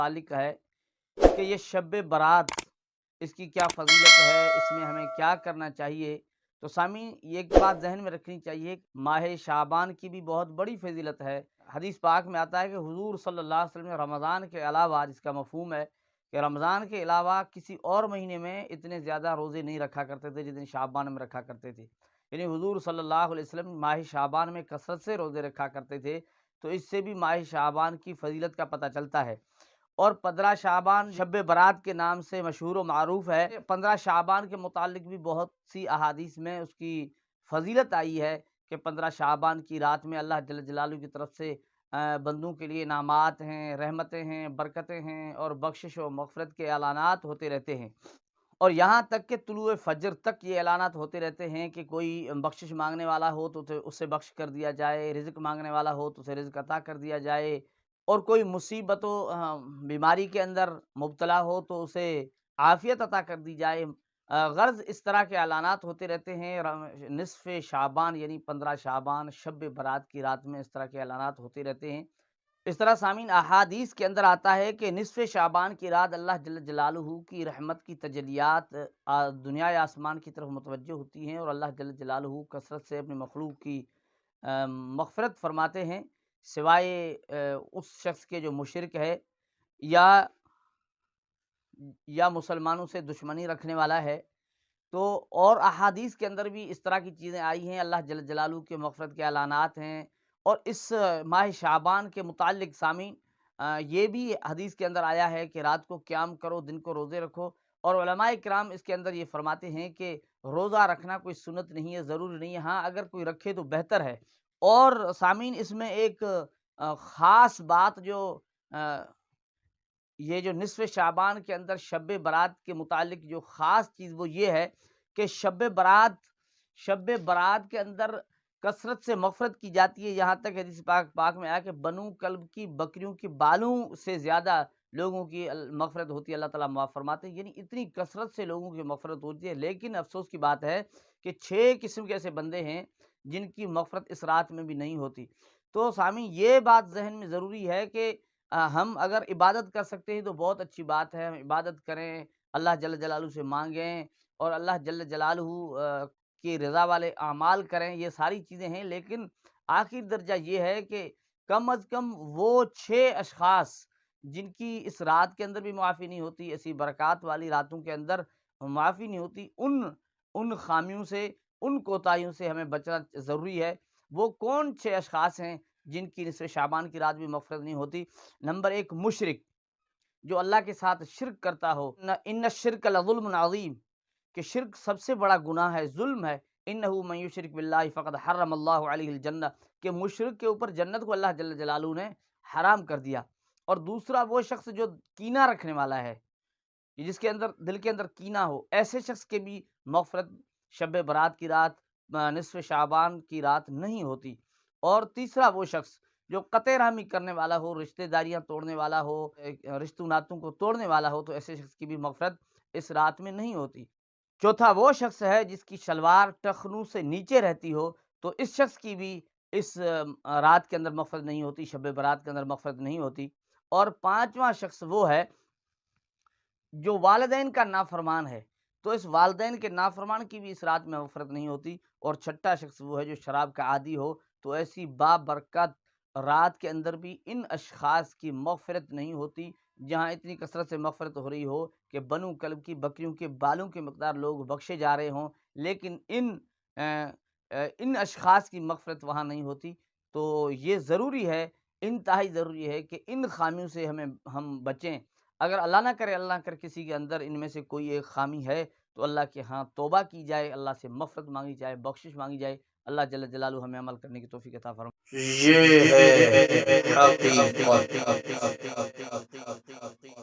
متعلق ہے کہ یہ شب برات اس کی کیا فضیلت ہے، اس میں ہمیں کیا کرنا چاہیے۔ تو سامعین یہ ایک بات ذہن میں رکھنی چاہیے، ماہ شعبان کی بھی بہت بڑی فضیلت ہے۔ حدیث پاک میں آتا ہے کہ حضور صلی اللہ علیہ وسلم نے رمضان کے علاوہ، جس کا مفہوم ہے کہ رمضان کے علاوہ کسی اور مہینے میں اتنے زیادہ روزے نہیں رکھا کرتے تھے جتنے شعبان میں رکھا کرتے تھے۔ یعنی حضور صلی اللہ علیہ وسلم ماہ شعبان میں کثرت سے روزے رکھا کرتے تھے، تو اس سے بھی ماہ شعبان کی فضیلت کا پتہ چلتا ہے۔ اور 15 شعبان شب برات کے نام سے مشہور و معروف ہے۔ 15 شعبان کے متعلق بھی بہت سی احادیث میں اس کی فضیلت آئی ہے کہ 15 شعبان کی رات میں اللہ جل جلالہ کی طرف سے بندوں کے لیے انعامات ہیں، رحمتیں ہیں، برکتیں ہیں اور بخشش و مغفرت کے اعلانات ہوتے رہتے ہیں۔ اور یہاں تک کہ طلوع فجر تک یہ اعلانات ہوتے رہتے ہیں کہ کوئی بخشش مانگنے والا ہو تو اسے بخش کر دیا جائے، رزق مانگنے والا ہو تو اسے رزق عطا کر دیا جائے، اور کوئی مصیبت و بیماری کے اندر مبتلا ہو تو اسے عافیت عطا کر دی جائے۔ غرض اس طرح کے اعلانات ہوتے رہتے ہیں نصف شعبان یعنی 15 شعبان شب برات کی رات میں اس طرح کے اعلانات ہوتے رہتے ہیں۔ اس طرح سامعین احادیث کے اندر آتا ہے کہ نصف شعبان کی رات اللہ جل جلالہ کی رحمت کی تجلیات دنیا آسمان کی طرف متوجہ ہوتی ہیں، اور اللہ جل جلالہ کثرت سے اپنی مخلوق کی مغفرت فرماتے ہیں، سوائے اس شخص کے جو مشرک ہے یا مسلمانوں سے دشمنی رکھنے والا ہے۔ تو اور احادیث کے اندر بھی اس طرح کی چیزیں آئی ہیں، اللہ جل جلالہ کے مغفرت کے اعلانات ہیں۔ اور اس ماہ شعبان کے متعلق سامعین یہ بھی حدیث کے اندر آیا ہے کہ رات کو قیام کرو، دن کو روزے رکھو، اور علماء کرام اس کے اندر یہ فرماتے ہیں کہ روزہ رکھنا کوئی سنت نہیں ہے، ضروری نہیں ہے، ہاں اگر کوئی رکھے تو بہتر ہے۔ اور سامعین اس میں ایک خاص بات جو یہ جو نصف شعبان کے اندر شب برات کے متعلق جو خاص چیز وہ یہ ہے کہ شب برات کے اندر کثرت سے مغفرت کی جاتی ہے، یہاں تک حدیث پاک میں آیا کہ بنو کلب کی بکریوں کی بالوں سے زیادہ لوگوں کی مغفرت ہوتی ہے، اللہ تعالیٰ معاف فرماتے ہیں۔ یعنی اتنی کثرت سے لوگوں کی مغفرت ہوتی ہے، لیکن افسوس کی بات ہے کہ 6 قسم کے ایسے بندے ہیں جن کی مغفرت اس رات میں بھی نہیں ہوتی۔ تو سامعین یہ بات ذہن میں ضروری ہے کہ ہم اگر عبادت کر سکتے ہیں تو بہت اچھی بات ہے، ہم عبادت کریں، اللہ جل جلالہ سے مانگیں اور اللہ جل جلالہ کی رضا والے اعمال کریں، یہ ساری چیزیں ہیں، لیکن آخری درجہ یہ ہے کہ کم از کم وہ 6 اشخاص جن کی اس رات کے اندر بھی معافی نہیں ہوتی، ایسی برکات والی راتوں کے اندر معافی نہیں ہوتی، ان خامیوں سے، ان کوتاہیوں سے ہمیں بچنا ضروری ہے۔ وہ کون 6 اشخاص ہیں جن کی نصف شعبان کی رات بھی مغفرت نہیں ہوتی؟ نمبر 1 مشرک، جو اللہ کے ساتھ شرک کرتا ہو، ان الشرک لظلم عظیم، کہ شرک سب سے بڑا گناہ ہے، ظلم ہے۔ انہ من یشرک باللہ فقد حرم اللہ علیہ الجنہ، کہ مشرک کے اوپر جنت کو اللہ جل جلالہ نے حرام کر دیا۔ اور دوسرا وہ شخص جو کینہ رکھنے والا ہے، جس کے اندر دل کے اندر کینہ ہو، ایسے شخص کے بھی مغفرت شب برات کی رات نصف شعبان کی رات نہیں ہوتی۔ اور تیسرا وہ شخص جو قطع رحمی کرنے والا ہو، رشتہ داریاں توڑنے والا ہو، رشتوں ناتوں کو توڑنے والا ہو، تو ایسے شخص کی بھی مغفرت اس رات میں نہیں ہوتی۔ چوتھا وہ شخص ہے جس کی شلوار ٹخنوں سے نیچے رہتی ہو، تو اس شخص کی بھی اس رات کے اندر مغفرت نہیں ہوتی، شب برات کے اندر مغفرت نہیں ہوتی۔ اور پانچواں شخص وہ ہے جو والدین کا نافرمان ہے، تو اس والدین کے نافرمان کی بھی اس رات میں مغفرت نہیں ہوتی۔ اور چھٹا شخص وہ ہے جو شراب کا عادی ہو، تو ایسی بابرکت رات کے اندر بھی ان اشخاص کی مغفرت نہیں ہوتی، جہاں اتنی کثرت سے مغفرت ہو رہی ہو کہ بنو کلب کی بکریوں کے بالوں کے مقدار لوگ بخشے جا رہے ہوں، لیکن ان اشخاص کی مغفرت وہاں نہیں ہوتی۔ تو یہ ضروری ہے، انتہائی ضروری ہے کہ ان خامیوں سے ہم بچیں۔ اگر اللہ نہ کرے کسی کے اندر ان میں سے کوئی ایک خامی ہے تو اللہ کے ہاں توبہ کی جائے، اللہ سے مغفرت مانگی جائے، بخشش مانگی جائے۔ اللہ جل جلالہ ہمیں عمل کرنے کی توفیق عطا فرمائے۔ یہ ہے حقیقت۔